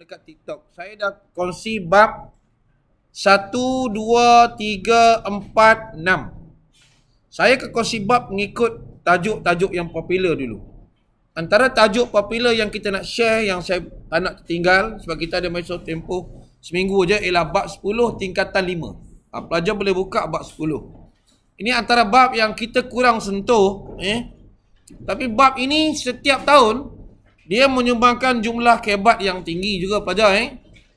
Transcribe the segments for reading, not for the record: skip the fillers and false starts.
dekat TikTok. Saya dah kongsi bab 1, 2, 3, 4, 6. Saya ke kongsi bab mengikut tajuk-tajuk yang popular dulu. Antara tajuk popular yang kita nak share, yang saya tak nak tertinggal, sebab kita ada masa tempoh seminggu je, ialah bab 10 tingkatan 5. Pelajar boleh buka bab 10. Ini antara bab yang kita kurang sentuh. Tapi bab ini setiap tahun, dia menyumbangkan jumlah kebat yang tinggi juga pelajar.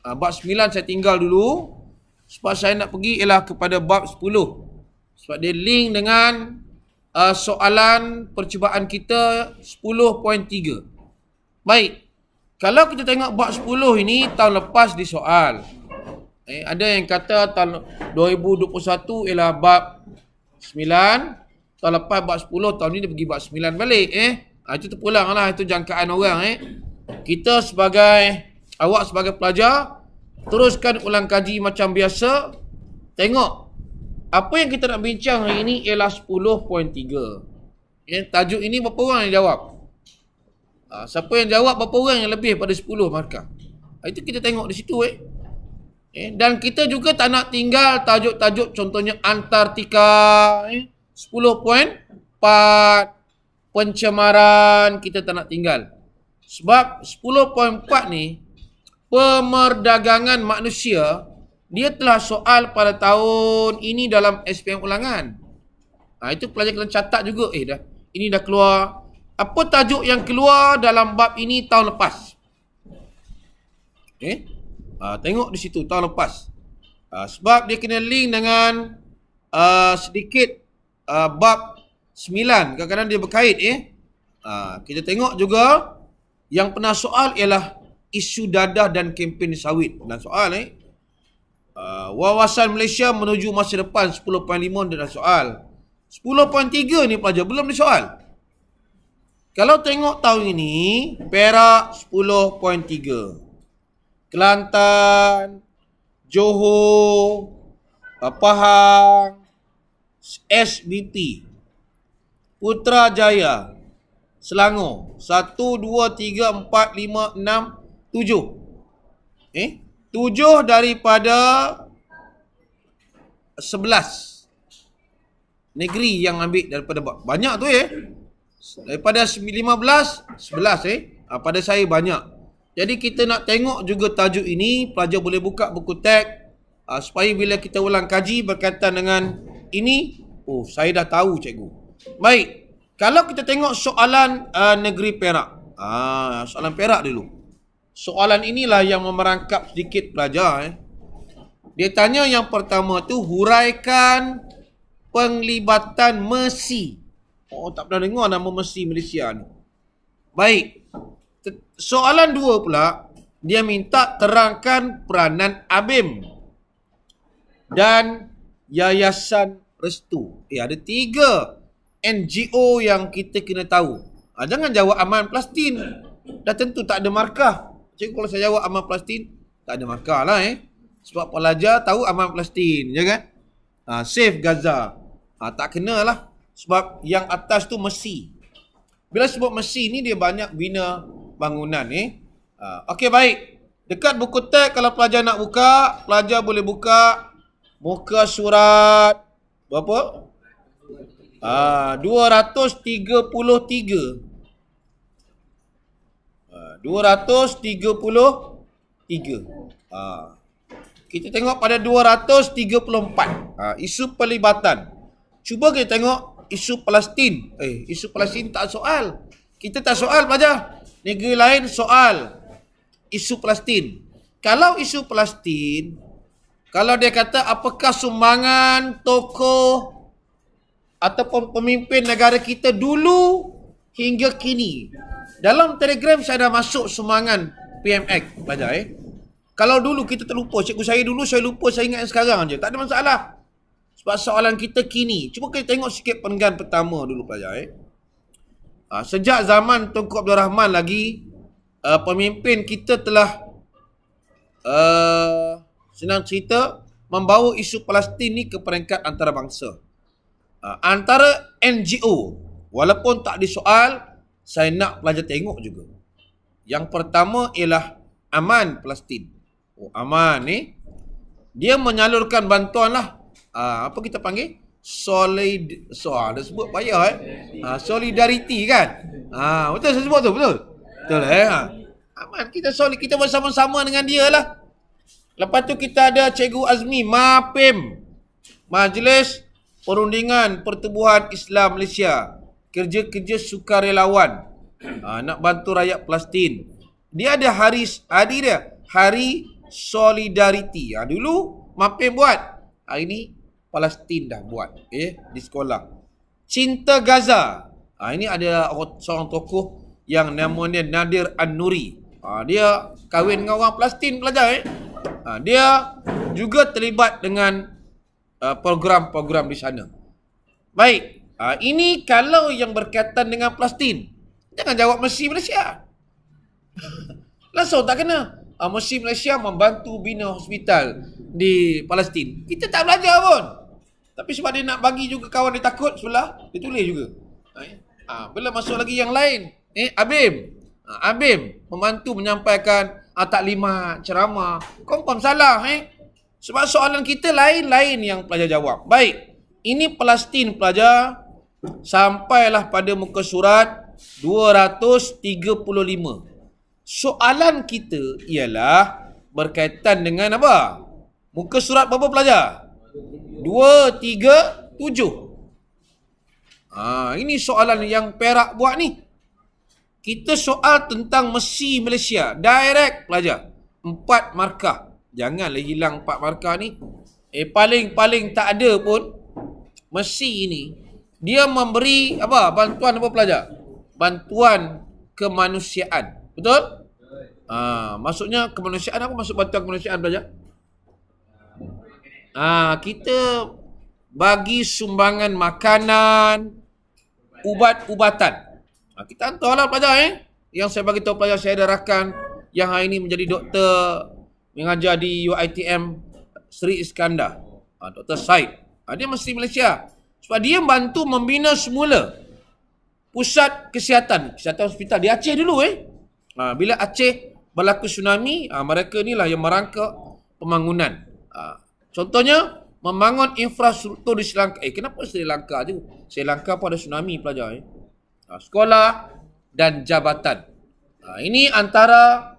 Bab 9 saya tinggal dulu, sebab saya nak pergi ialah kepada bab 10. Sebab dia link dengan soalan percubaan kita 10.3. Baik, kalau kita tengok bab 10 ini tahun lepas disoal. Ada yang kata tahun 2021 ialah bab 9, tahun lepas bab 10, tahun ni dia pergi bab 9 balik. Itu terpulang lah, itu jangkaan orang. Kita sebagai, awak sebagai pelajar, teruskan ulang kaji macam biasa. Tengok, apa yang kita nak bincang hari ini ialah 10.3. Tajuk ini berapa orang yang jawab? Siapa yang jawab berapa orang yang lebih pada 10 markah? Itu kita tengok di situ. Dan kita juga tak nak tinggal tajuk-tajuk contohnya Antartika, 10.4, pencemaran, kita tak nak tinggal. Sebab 10.4 ni, pemerdagangan manusia, dia telah soal pada tahun ini dalam SPM ulangan. Itu pelajar kena catat juga. Ini dah keluar. Apa tajuk yang keluar dalam bab ini tahun lepas? Tengok di situ tahun lepas. Sebab dia kena link dengan sedikit bab 9. Kadang-kadang dia berkait. Kita tengok juga yang pernah soal ialah isu dadah dan kempen sawit. Pernah soal. Wawasan Malaysia menuju masa depan 10.5 dia dah soal. 10.3 ni pelajar belum disoal. Kalau tengok tahun ini, Perak 10.3. Kelantan, Johor, Pahang, SBP, Putrajaya, Selangor, 1, 2, 3, 4, 5, 6, 7. 7 daripada 11 negeri yang ambil daripada banyak tu. Daripada 15, 11. Pada saya banyak. Jadi kita nak tengok juga tajuk ini, pelajar boleh buka buku teks supaya bila kita ulang kaji berkaitan dengan ini, saya dah tahu cikgu. Baik, kalau kita tengok soalan negeri Perak. Soalan Perak dulu. Soalan inilah yang memerangkap sedikit pelajar. Dia tanya yang pertama tu, huraikan penglibatan MERSI. Tak pernah dengar nama MERSI Malaysia ni. Baik. Soalan 2 pula, dia minta terangkan peranan ABIM dan Yayasan Restu. Ada 3 NGO yang kita kena tahu. Jangan jawab Aman Palestin. Dah tentu tak ada markah. Cikgu kalau saya jawab Aman Palestin, tak ada markah lah. Sebab pelajar tahu Aman Palestin, je kan? Save Gaza. Tak kena lah. Sebab yang atas tu MERSI. Bila sebut MERSI ni, dia banyak bina bangunan. Okey, baik. Dekat buku teks, kalau pelajar nak buka, pelajar boleh buka muka surat berapa? 233. 233. Kita tengok pada 234. Isu pelibatan. Cuba kita tengok isu Palestin. Isu Palestin tak soal. Kita tak soal pelajar. Negeri lain soal isu Palestin. Kalau isu Palestin, kalau dia kata apakah sumbangan tokoh ataupun pemimpin negara kita dulu hingga kini. Dalam Telegram saya dah masuk sumbangan PMX pelajar. Kalau dulu kita terlupa, cikgu saya dulu saya lupa, saya ingat yang sekarang je. Tak ada masalah. Sebab soalan kita kini. Cuba kita tengok sikit penggan pertama dulu pelajar. Sejak zaman Tunku Abdul Rahman lagi, pemimpin kita telah senang cerita membawa isu Palestin ni ke peringkat antarabangsa. Antara NGO, walaupun tak disoal, saya nak pelajar tengok juga. Yang pertama ialah Aman Palestin. Oh, aman ni. Dia menyalurkan bantuan lah. Apa kita panggil? Dia sebut payah solidarity kan? Betul saya sebut tu, betul? Betul aman, kita bersama-sama dengan dia lah. Lepas tu kita ada Cikgu Azmi, MAPIM, Majlis Perundingan Pertubuhan Islam Malaysia. Kerja-kerja sukarelawan. Nak bantu rakyat Palestin. Dia ada hari Solidarity. Dulu MAPIM buat. Hari ni Palestin dah buat. Di sekolah. Cinta Gaza. Ini ada seorang tokoh yang namanya Nadir An-Nuri. Dia kahwin dengan orang Palestin pelajar. Dia juga terlibat dengan program-program di sana. Baik. Ini kalau yang berkaitan dengan Palestin. Jangan jawab Messi Malaysia. Langsung tak kena. Messi Malaysia membantu bina hospital di Palestin. Kita tak belajar pun. Tapi sebab dia nak bagi juga kawan dia takut sebelah, dia tulis juga. Bila masuk lagi yang lain. Abim membantu menyampaikan taklimat, ceramah. Confirm salah. Sebab soalan kita lain-lain yang pelajar jawab. Baik. Ini Palestin pelajar. Sampailah pada muka surat 235. Soalan kita ialah berkaitan dengan apa? Muka surat berapa pelajar? 237. Ini soalan yang Perak buat ni. Kita soal tentang Messi Malaysia. Direct pelajar. 4 markah. Janganlah hilang 4 markah ni. Paling-paling tak ada pun. Messi ni. Dia memberi apa? Bantuan apa pelajar? Bantuan kemanusiaan. Betul? Maksudnya kemanusiaan apa maksud bantuan kemanusiaan pelajar? Kita bagi sumbangan makanan, ubat-ubatan. Kita hantarlah pelajar Yang saya bagi tahu pelajar, saya ada rakan yang hari ini menjadi doktor mengajar di UiTM Sri Iskandar. Dr. Said. Dia mesti Malaysia. Sebab dia bantu membina semula pusat kesihatan hospital di Aceh dulu Bila Aceh berlaku tsunami, mereka inilah yang merangka pembangunan. Contohnya membangun infrastruktur di Sri Lanka. Kenapa Sri Lanka je? Sri Lanka pun ada tsunami pelajar sekolah dan jabatan. Ini antara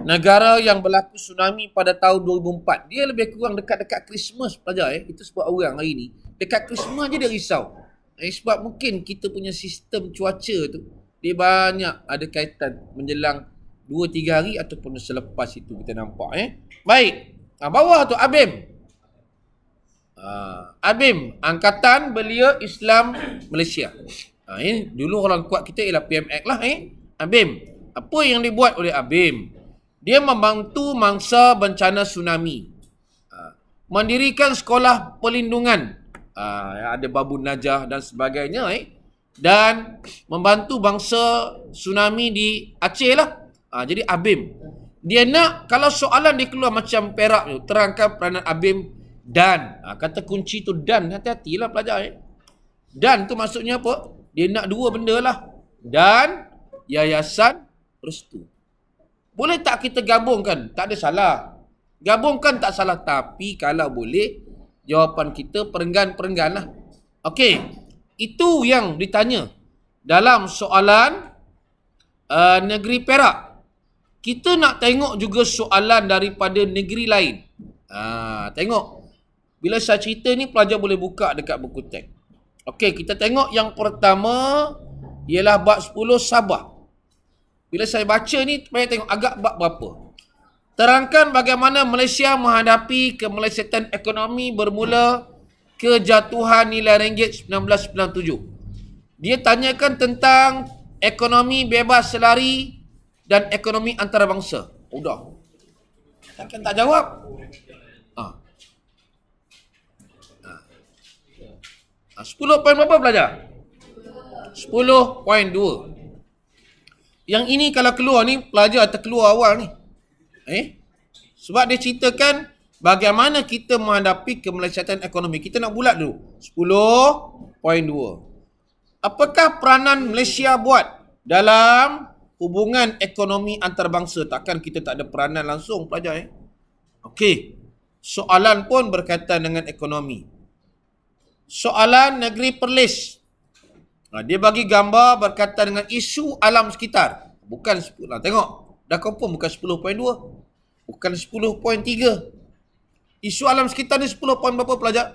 negara yang berlaku tsunami pada tahun 2004. Dia lebih kurang dekat-dekat Christmas pelajar Itu sebab orang hari ni dekat Christmas je dia risau. Sebab mungkin kita punya sistem cuaca tu dia banyak ada kaitan menjelang 2-3 hari ataupun selepas itu kita nampak Baik. Bawah tu Abim. Abim, Angkatan Belia Islam Malaysia. Dulu orang kuat kita ialah PMX lah Abim. Apa yang dibuat oleh Abim? Dia membantu mangsa bencana tsunami. Mendirikan sekolah perlindungan. Ada Babun Najah dan sebagainya dan membantu bangsa tsunami di Aceh lah. Jadi Abim. Dia nak kalau soalan dia keluar macam Perak tu, terangkan peranan Abim dan. Kata kunci tu dan. Hati-hatilah pelajar Dan tu maksudnya apa? Dia nak dua benda lah. Dan yayasan restu. Boleh tak kita gabungkan? Tak ada salah. Gabungkan tak salah. Tapi kalau boleh, jawapan kita perenggan-perenggan lah. Okey. Itu yang ditanya dalam soalan negeri Perak. Kita nak tengok juga soalan daripada negeri lain. Tengok. Bila saya cerita ni, pelajar boleh buka dekat buku teks. Okey, kita tengok yang pertama ialah bab 10 Sabah. Bila saya baca ni, saya tengok agak bab berapa. Terangkan bagaimana Malaysia menghadapi kemelesetan ekonomi bermula kejatuhan nilai ringgit 1997. Dia tanyakan tentang ekonomi bebas selari dan ekonomi antarabangsa. Udah. Takkan tak jawab? 10 poin berapa pelajar? 10.2. Yang ini kalau keluar ni, pelajar terkeluar awal ni. Sebab dia ceritakan bagaimana kita menghadapi kemelesetan ekonomi. Kita nak bulat dulu. 10.2. Apakah peranan Malaysia buat dalam hubungan ekonomi antarabangsa. Takkan kita tak ada peranan langsung pelajar. Okey. Soalan pun berkaitan dengan ekonomi. Soalan Negeri Perlis. Dia bagi gambar berkaitan dengan isu alam sekitar. Bukan 10. Tengok. Dah confirm bukan 10.2. Bukan 10.3. Isu alam sekitar ni 10 point berapa pelajar?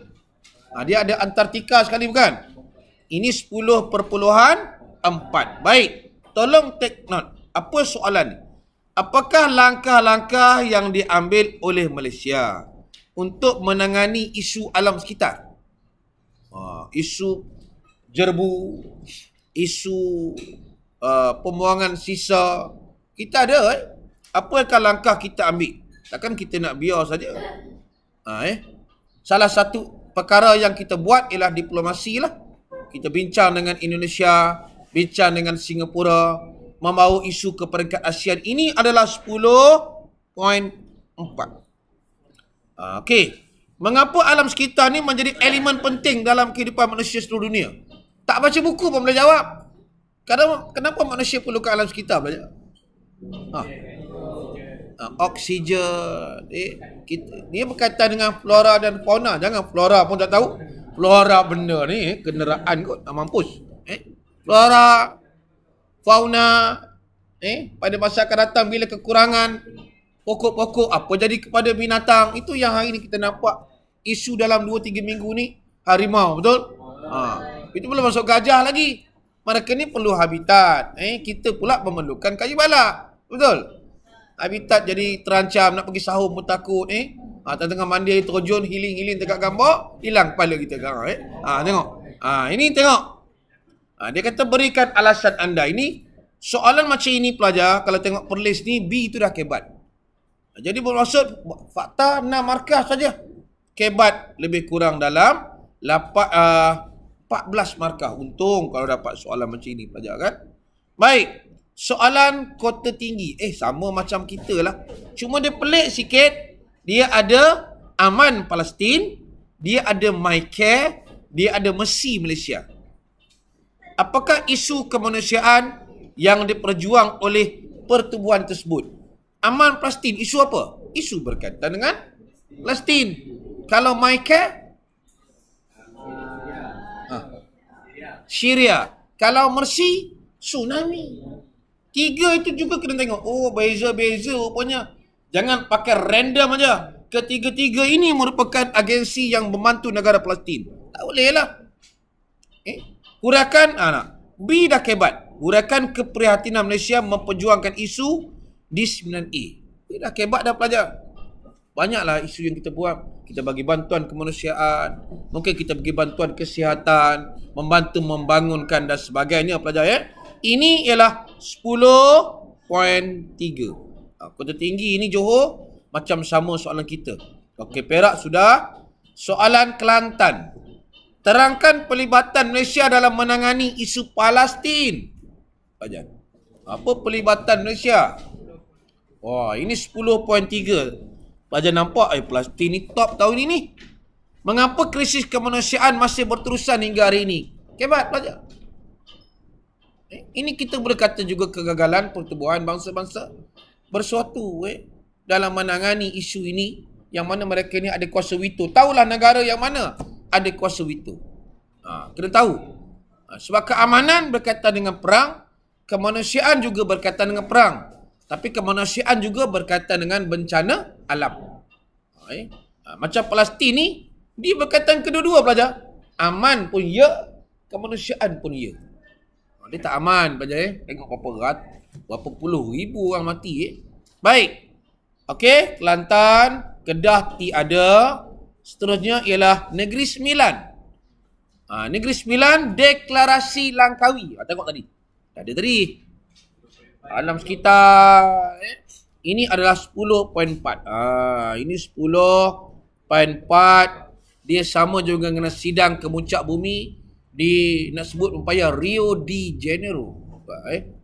Dia ada Antartika sekali bukan? Ini 10.4. Baik. Tolong take note. Apa soalan ni? Apakah langkah-langkah yang diambil oleh Malaysia untuk menangani isu alam sekitar? Isu jerbu, isu pembuangan sisa. Kita ada apakah langkah kita ambil? Takkan kita nak biar saja. Salah satu perkara yang kita buat ialah diplomasi lah. Kita bincang dengan Indonesia, bincang dengan Singapura, membawa isu ke peringkat ASEAN. Ini adalah 10.4. Okey. Mengapa alam sekitar ni menjadi elemen penting dalam kehidupan manusia seluruh dunia? Tak baca buku pun boleh jawab. Kenapa manusia perlukan alam sekitar belajar? Oksigen. Dia berkaitan dengan flora dan fauna. Jangan flora pun tak tahu. Flora benda ni kenderaan kot. Tak mampus. Flora, fauna. Pada masa akan datang bila kekurangan pokok-pokok, apa jadi kepada binatang? Itu yang hari ni kita nampak isu dalam 2-3 minggu ni. Harimau, betul? Itu belum masuk gajah lagi. Mereka ni perlu habitat. Kita pula memerlukan kayu balak. Betul? Habitat jadi terancam, nak pergi sahur pun takut. Tengah mandi terjun, healing dekat gambar, hilang kepala kita sekarang. Tengok. Ini tengok. Dia kata berikan alasan anda. Ini soalan macam ini pelajar, kalau tengok Perlis ni, B itu dah kebat. Jadi bermaksud fakta 6 markah saja. Kebat lebih kurang dalam 14 markah. Untung kalau dapat soalan macam ini pelajar kan. Baik. Soalan kota tinggi. Sama macam kita lah. Cuma dia pelik sikit. Dia ada Aman Palestin. Dia ada MyCare. Dia ada Mercy Malaysia. Apakah isu kemanusiaan yang diperjuang oleh pertubuhan tersebut? Aman Palestin, isu apa? Isu berkaitan dengan Palestin. Kalau MyCare? Syria. Kalau Mercy? Tsunami. 3 itu juga kena tengok. Beza-beza rupanya. Jangan pakai random aja. Ketiga-tiga ini merupakan agensi yang membantu negara Palestin. Tak boleh lah. Huraikan B dah kebat. Huraikan keprihatinan Malaysia memperjuangkan isu di 9A. Dia dah kebat dah pelajar. Banyaklah isu yang kita buat. Kita bagi bantuan kemanusiaan. Mungkin kita bagi bantuan kesihatan. Membantu membangunkan dan sebagainya pelajar. Ini ialah 10.3. Kota tinggi ini Johor. Macam sama soalan kita. Okey, Perak sudah. Soalan Kelantan. Terangkan pelibatan Malaysia dalam menangani isu Palestin. Pelajar. Apa pelibatan Malaysia? Ini 10.3. Pelajar nampak Palestin ni top tahun ini. Mengapa krisis kemanusiaan masih berterusan hingga hari ini? Kebat pelajar. Ini kita boleh kata juga kegagalan pertubuhan bangsa-bangsa bersatu dalam menangani isu ini, yang mana mereka ni ada kuasa veto. Tahulah negara yang mana ada kuasa veto. Kena tahu. Sebab keamanan berkaitan dengan perang, kemanusiaan juga berkaitan dengan perang. Tapi kemanusiaan juga berkaitan dengan bencana alam. Macam Palestin ni, dia berkaitan kedua-dua pelajar. Aman pun ya, kemanusiaan pun ya. Dia tak aman pelajar. Tengok berapa puluh ribu orang mati. Baik. Okey, Kelantan, Kedah tiada. Seterusnya ialah Negeri Sembilan. Negeri Sembilan, deklarasi Langkawi. Tengok tadi. Ada tadi. Alam sekitar. Ini adalah 10.4. Ini 10.4. Dia sama juga dengan sidang kemuncak bumi di, nak sebut umpaya, Rio de Janeiro.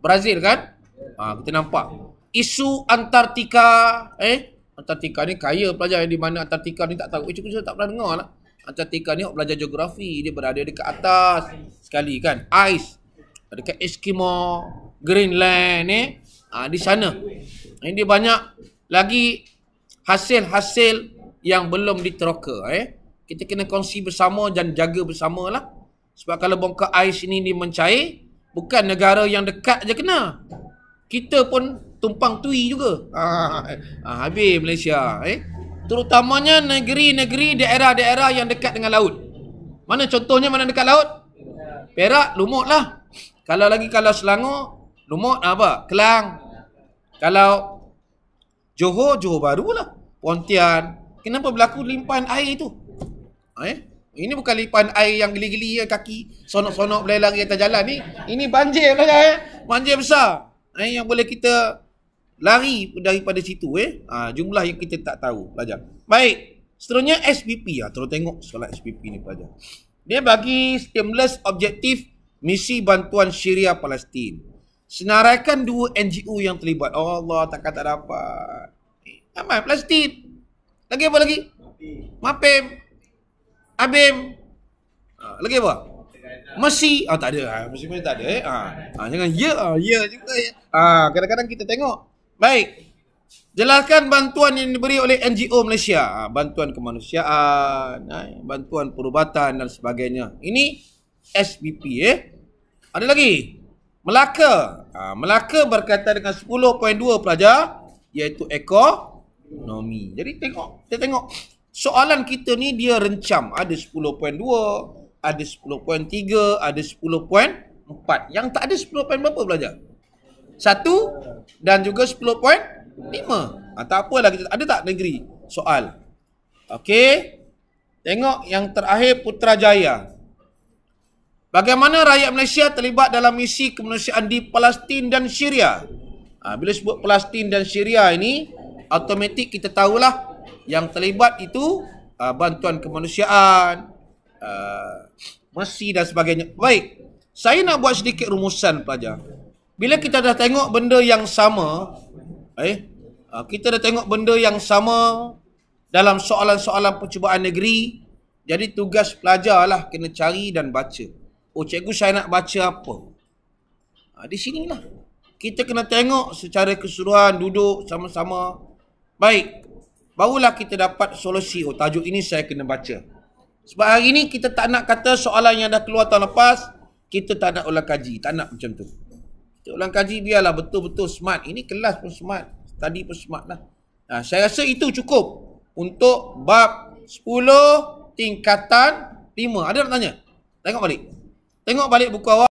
Brazil kan? Kita nampak. Isu Antartika. Antartika ni kaya pelajar. Di mana Antartika ni tak tahu. Saya tak pernah dengar lah. Antartika ni belajar geografi. Dia berada dekat atas sekali kan. Ais. Dekat Eskimo. Greenland di sana. Ini dia banyak lagi hasil-hasil yang belum diteroka. Kita kena kongsi bersama dan jaga bersamalah. Sebab kalau bongkar ais ini dia mencair, bukan negara yang dekat je kena. Kita pun tumpang tui juga. Habis Malaysia. Terutamanya negeri-negeri, daerah-daerah yang dekat dengan laut. Mana contohnya mana dekat laut? Perak, Lumut lah. Kalau Selangor, Lumut apa? Kelang. Kalau Johor Bahru lah. Pontian. Kenapa berlaku limpahan air tu? Ini bukan limpahan air yang geli-geli kaki sonok-sonok berlari atas jalan ni. Ini banjir pelajar. Banjir besar. Yang boleh kita lari daripada situ. Jumlah yang kita tak tahu pelajar. Baik. Seterusnya SPP. Terus tengok soalan SPP ni pelajar. Dia bagi stimulus objektif misi bantuan Syria Palestin. Senaraikan 2 NGO yang terlibat. Oh Allah, takkan tak dapat. Aman, Palestin. Lagi apa lagi? Mapim. Abim. Lagi apa? Messi. Tak ada. Messi pun tak ada. Jangan ya juga. Kadang-kadang kita tengok. Baik. Jelaskan bantuan yang diberi oleh NGO Malaysia. Bantuan kemanusiaan, bantuan perubatan dan sebagainya. Ini SBP. Ada lagi. Melaka. Melaka berkaitan dengan 10.2 pelajar, iaitu ekonomi. Jadi kita tengok soalan kita ni dia rencam. Ada 10.2, ada 10.3, ada 10.4. Yang tak ada 10. Berapa pelajar? 1 dan juga 10.5. Tak apalah, kita ada tak negeri soal. Okey. Tengok yang terakhir, Putrajaya. Bagaimana rakyat Malaysia terlibat dalam misi kemanusiaan di Palestin dan Syria? Bila sebut Palestin dan Syria ini, automatik kita tahulah yang terlibat itu bantuan kemanusiaan, Mesir dan sebagainya. Baik, saya nak buat sedikit rumusan pelajar. Bila kita dah tengok benda yang sama, kita dah tengok benda yang sama dalam soalan-soalan percubaan negeri, jadi tugas pelajar lah kena cari dan baca. Oh cikgu, saya nak baca apa? Di sinilah. Kita kena tengok secara keseluruhan, duduk sama-sama. Baik, barulah kita dapat solusi. Oh tajuk ini saya kena baca. Sebab hari ini kita tak nak kata soalan yang dah keluar tahun lepas, kita tak nak ulang kaji. Tak nak macam tu. Kita ulang kaji biarlah betul-betul smart. Ini kelas pun smart. Tadi pun smart lah. Saya rasa itu cukup untuk bab 10 tingkatan 5. Ada nak tanya? Tengok balik. Tengok balik buku awal.